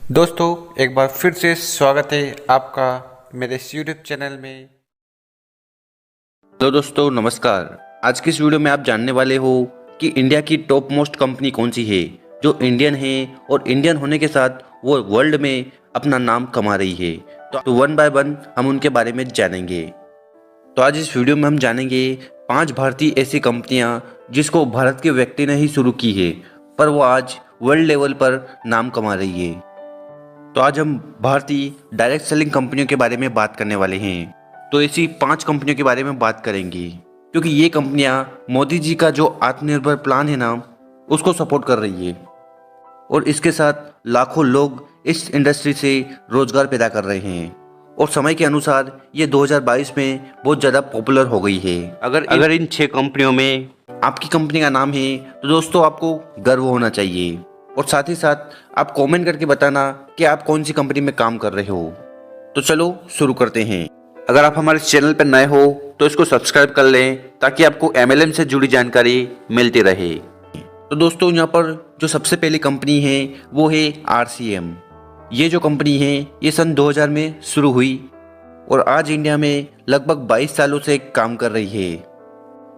दोस्तों, एक बार फिर से स्वागत है आपका मेरे इस यूट्यूब चैनल में। तो दोस्तों नमस्कार। आज की इस वीडियो में आप जानने वाले हो कि इंडिया की टॉप मोस्ट कंपनी कौन सी है जो इंडियन है और इंडियन होने के साथ वो वर्ल्ड में अपना नाम कमा रही है। तो वन बाय वन हम उनके बारे में जानेंगे। तो आज इस वीडियो में हम जानेंगे 5 भारतीय ऐसी कंपनियां जिसको भारत के व्यक्ति ने ही शुरू की है पर वो आज वर्ल्ड लेवल पर नाम कमा रही है। तो आज हम भारतीय डायरेक्ट सेलिंग कंपनियों के बारे में बात करने वाले हैं। तो ऐसी 5 कंपनियों के बारे में बात करेंगे क्योंकि ये कंपनियां मोदी जी का जो आत्मनिर्भर प्लान है ना उसको सपोर्ट कर रही है और इसके साथ लाखों लोग इस इंडस्ट्री से रोजगार पैदा कर रहे हैं और समय के अनुसार ये 2022 में बहुत ज़्यादा पॉपुलर हो गई है। अगर इन 6 कंपनियों में आपकी कंपनी का नाम है तो दोस्तों आपको गर्व होना चाहिए और साथ ही साथ आप कमेंट करके बताना कि आप कौन सी कंपनी में काम कर रहे हो। तो चलो शुरू करते हैं। अगर आप हमारे चैनल पर नए हो तो इसको सब्सक्राइब कर लें ताकि आपको MLM से जुड़ी जानकारी मिलती रहे। तो दोस्तों यहाँ पर जो सबसे पहली कंपनी है वो है RCM। ये जो कंपनी है ये सन 2000 में शुरू हुई और आज इंडिया में लगभग 22 सालों से काम कर रही है।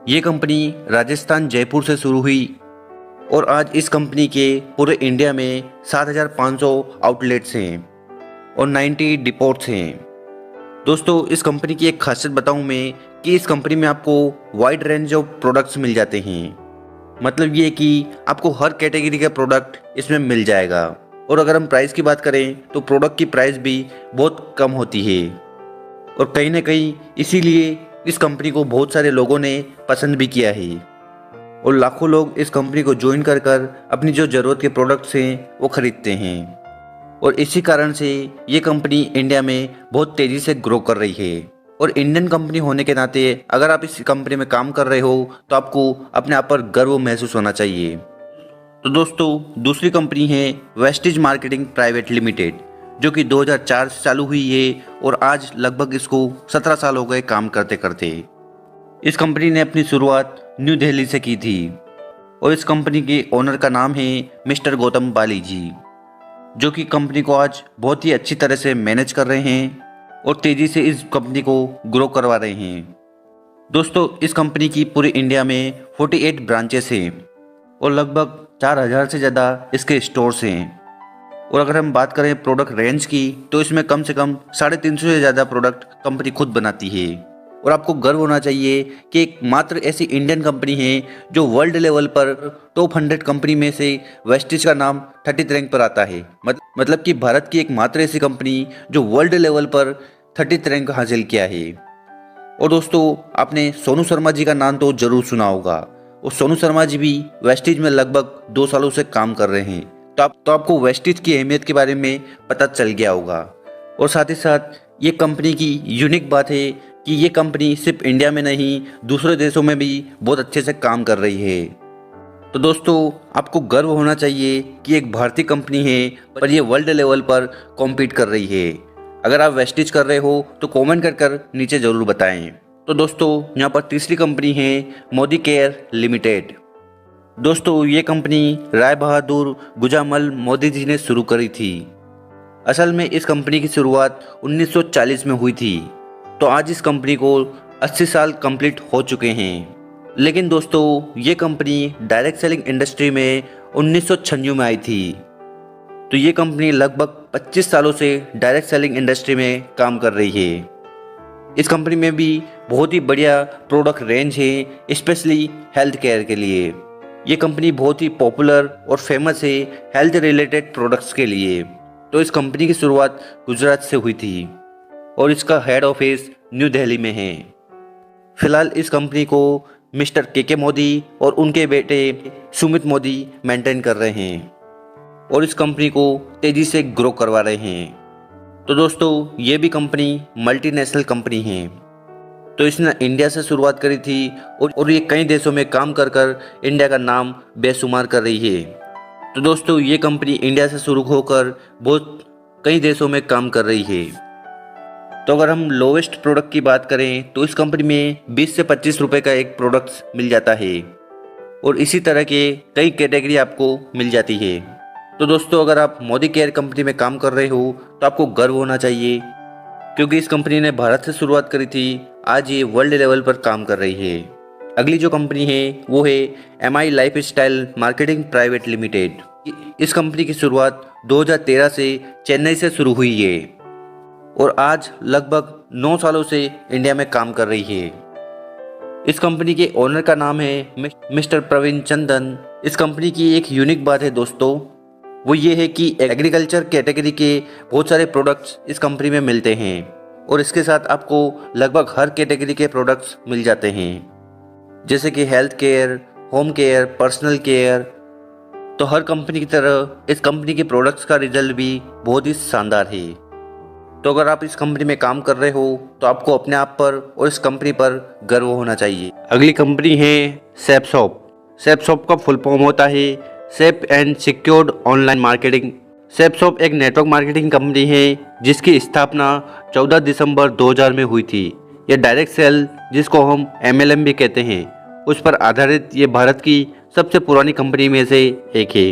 ये कंपनी राजस्थान जयपुर से शुरू हुई और आज इस कंपनी के पूरे इंडिया में 7500 आउटलेट्स हैं और 90 डिपोट्स हैं। दोस्तों इस कंपनी की एक खासियत बताऊं मैं कि इस कंपनी में आपको वाइड रेंज ऑफ प्रोडक्ट्स मिल जाते हैं। मतलब ये कि आपको हर कैटेगरी का प्रोडक्ट इसमें मिल जाएगा और अगर हम प्राइस की बात करें तो प्रोडक्ट की प्राइस भी बहुत कम होती है और कहीं ना कहीं इसीलिए इस कंपनी को बहुत सारे लोगों ने पसंद भी किया है और लाखों लोग इस कंपनी को ज्वाइन कर कर अपनी जो ज़रूरत के प्रोडक्ट्स हैं वो खरीदते हैं और इसी कारण से ये कंपनी इंडिया में बहुत तेज़ी से ग्रो कर रही है। और इंडियन कंपनी होने के नाते अगर आप इस कंपनी में काम कर रहे हो तो आपको अपने आप पर गर्व महसूस होना चाहिए। तो दोस्तों दूसरी कंपनी है वेस्टेज मार्केटिंग प्राइवेट लिमिटेड जो कि 2004 से चालू हुई है और आज लगभग इसको 17 साल हो गए काम करते करते। इस कंपनी ने अपनी शुरुआत न्यू दिल्ली से की थी और इस कंपनी के ओनर का नाम है मिस्टर गौतम बाली जी जो कि कंपनी को आज बहुत ही अच्छी तरह से मैनेज कर रहे हैं और तेज़ी से इस कंपनी को ग्रो करवा रहे हैं। दोस्तों इस कंपनी की पूरी इंडिया में 48 ब्रांचेस हैं और लगभग 4000 से ज़्यादा इसके स्टोर्स हैं और अगर हम बात करें प्रोडक्ट रेंज की तो इसमें कम से कम 350 से ज़्यादा प्रोडक्ट कंपनी खुद बनाती है और आपको गर्व होना चाहिए कि एक मात्र ऐसी इंडियन कंपनी है जो वर्ल्ड लेवल पर टॉप 100 कंपनी में से वेस्टेज का नाम 30th रैंक पर आता है। मतलब कि भारत की एक मात्र ऐसी कंपनी जो वर्ल्ड लेवल पर 30th रैंक हासिल किया है। और दोस्तों आपने सोनू शर्मा जी का नाम तो जरूर सुना होगा और सोनू शर्मा जी भी वेस्टेज में लगभग 2 सालों से काम कर रहे हैं तो आपको वेस्टेज की अहमियत के बारे में पता चल गया होगा। और साथ ही साथ ये कंपनी की यूनिक बात है कि ये कंपनी सिर्फ इंडिया में नहीं दूसरे देशों में भी बहुत अच्छे से काम कर रही है। तो दोस्तों आपको गर्व होना चाहिए कि एक भारतीय कंपनी है पर ये वर्ल्ड लेवल पर कॉम्पीट कर रही है। अगर आप वेस्टेज कर रहे हो तो कमेंट कर नीचे ज़रूर बताएं। तो दोस्तों यहाँ पर तीसरी कंपनी है मोदी केयर लिमिटेड। दोस्तों ये कंपनी राय बहादुर गुजामल मोदी जी ने शुरू करी थी। असल में इस कंपनी की शुरुआत 1940 में हुई थी तो आज इस कंपनी को 80 साल कंप्लीट हो चुके हैं। लेकिन दोस्तों ये कंपनी डायरेक्ट सेलिंग इंडस्ट्री में 1996 में आई थी तो ये कंपनी लगभग 25 सालों से डायरेक्ट सेलिंग इंडस्ट्री में काम कर रही है। इस कंपनी में भी बहुत ही बढ़िया प्रोडक्ट रेंज है स्पेशली हेल्थ केयर के लिए। ये कंपनी बहुत ही पॉपुलर और फेमस है हेल्थ रिलेटेड प्रोडक्ट्स के लिए। तो इस कंपनी की शुरुआत गुजरात से हुई थी और इसका हेड ऑफिस न्यू दिल्ली में है। फिलहाल इस कंपनी को मिस्टर के मोदी और उनके बेटे सुमित मोदी मेंटेन कर रहे हैं और इस कंपनी को तेज़ी से ग्रो करवा रहे हैं। तो दोस्तों ये भी कंपनी मल्टीनेशनल कंपनी है तो इसने इंडिया से शुरुआत करी थी और ये कई देशों में काम कर इंडिया का नाम बेशुमार कर रही है। तो दोस्तों ये कंपनी इंडिया से शुरू होकर बहुत कई देशों में काम कर रही है। तो अगर हम लोवेस्ट प्रोडक्ट की बात करें तो इस कंपनी में 20 से 25 रुपए का एक प्रोडक्ट मिल जाता है और इसी तरह के कई कैटेगरी आपको मिल जाती है। तो दोस्तों, अगर आप मोदी केयर कंपनी में काम कर रहे हो तो आपको गर्व होना चाहिए, क्योंकि इस कंपनी ने भारत से शुरुआत करी थी, आज ये वर्ल्ड लेवल पर काम कर रही है। अगली जो कंपनी है वो है MI life style marketing private limited. इस कंपनी की शुरुआत 2013 से चेन्नई से शुरू हुई है और आज लगभग 9 सालों से इंडिया में काम कर रही है। इस कंपनी के ओनर का नाम है मिस्टर प्रवीण चंदन। इस कंपनी की एक यूनिक बात है दोस्तों, वो ये है कि एग्रीकल्चर कैटेगरी के बहुत सारे प्रोडक्ट्स इस कंपनी में मिलते हैं और इसके साथ आपको लगभग हर कैटेगरी के प्रोडक्ट्स मिल जाते हैं, जैसे कि health care, home care, personal care. तो हर कंपनी की तरह इस कंपनी के प्रोडक्ट्स का रिजल्ट भी बहुत ही शानदार है। तो अगर आप इस कंपनी में काम कर रहे हो तो आपको अपने आप पर और इस कंपनी पर गर्व होना चाहिए। अगली कंपनी है सेपसॉप। सेपसॉप का फुल फॉर्म होता है safe and secured online marketing. सेपसॉप एक नेटवर्क मार्केटिंग कंपनी है जिसकी स्थापना 14 दिसंबर 2000 में हुई थी। यह डायरेक्ट सेल, जिसको हम MLM भी कहते हैं, उस पर आधारित ये भारत की सबसे पुरानी कंपनी में से एक है।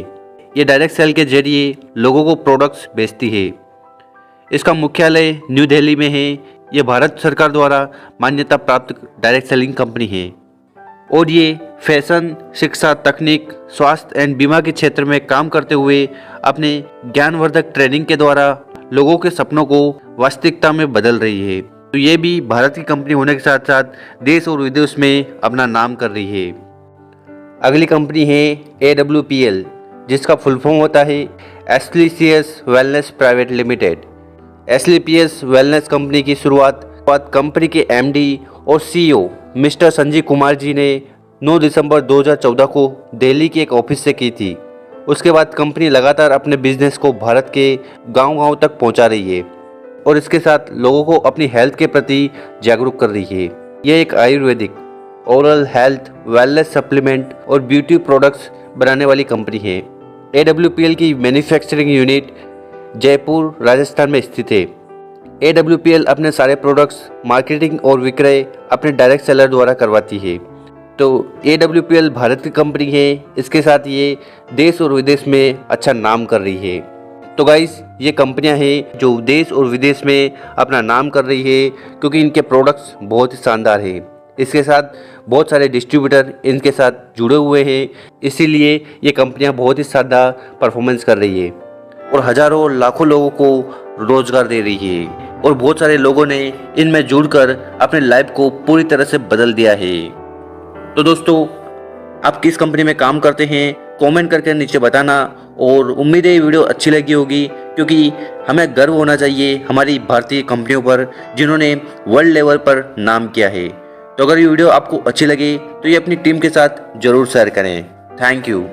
ये डायरेक्ट सेल के जरिए लोगों को प्रोडक्ट्स बेचती है। इसका मुख्यालय न्यू दिल्ली में है। ये भारत सरकार द्वारा मान्यता प्राप्त डायरेक्ट सेलिंग कंपनी है और ये फैशन, शिक्षा, तकनीक, स्वास्थ्य एंड बीमा के क्षेत्र में काम करते हुए अपने ज्ञानवर्धक ट्रेनिंग के द्वारा लोगों के सपनों को वास्तविकता में बदल रही है। तो ये भी भारत की कंपनी होने के साथ साथ देश और विदेश में अपना नाम कर रही है। अगली कंपनी है AWPL, जिसका फुल फॉर्म होता है Asclepius wellness private limited. Asclepius wellness company की शुरुआत कंपनी के MD और CEO मिस्टर संजीव कुमार जी ने 9 दिसंबर 2014 को दिल्ली के एक ऑफिस से की थी। उसके बाद कंपनी लगातार अपने बिजनेस को भारत के गांव-गांव तक पहुंचा रही है और इसके साथ लोगों को अपनी हेल्थ के प्रति जागरूक कर रही है। यह एक Ayurvedic, oral health, wellness supplement और ब्यूटी प्रोडक्ट्स बनाने वाली कंपनी है। AWPL की मैन्युफैक्चरिंग यूनिट जयपुर, राजस्थान में स्थित है। AWPL अपने सारे प्रोडक्ट्स मार्केटिंग और विक्रय अपने डायरेक्ट सेलर द्वारा करवाती है। तो AWPL भारत की कंपनी है, इसके साथ ये देश और विदेश में अच्छा नाम कर रही है। तो गाइस, ये कंपनियां हैं जो देश और विदेश में अपना नाम कर रही है, क्योंकि इनके प्रोडक्ट्स बहुत ही शानदार हैं। इसके साथ बहुत सारे डिस्ट्रीब्यूटर इनके साथ जुड़े हुए हैं, इसीलिए ये कंपनियां बहुत ही शानदार परफॉर्मेंस कर रही है और हजारों और लाखों लोगों को रोजगार दे रही है और बहुत सारे लोगों ने इनमें जुड़कर अपने लाइफ को पूरी तरह से बदल दिया है। तो दोस्तों, आप किस कंपनी में काम करते हैं कमेंट करके नीचे बताना और उम्मीद है ये वीडियो अच्छी लगी होगी, क्योंकि हमें गर्व होना चाहिए हमारी भारतीय कंपनियों पर जिन्होंने वर्ल्ड लेवल पर नाम किया है। तो अगर ये वीडियो आपको अच्छी लगे तो ये अपनी टीम के साथ ज़रूर शेयर करें। Thank you.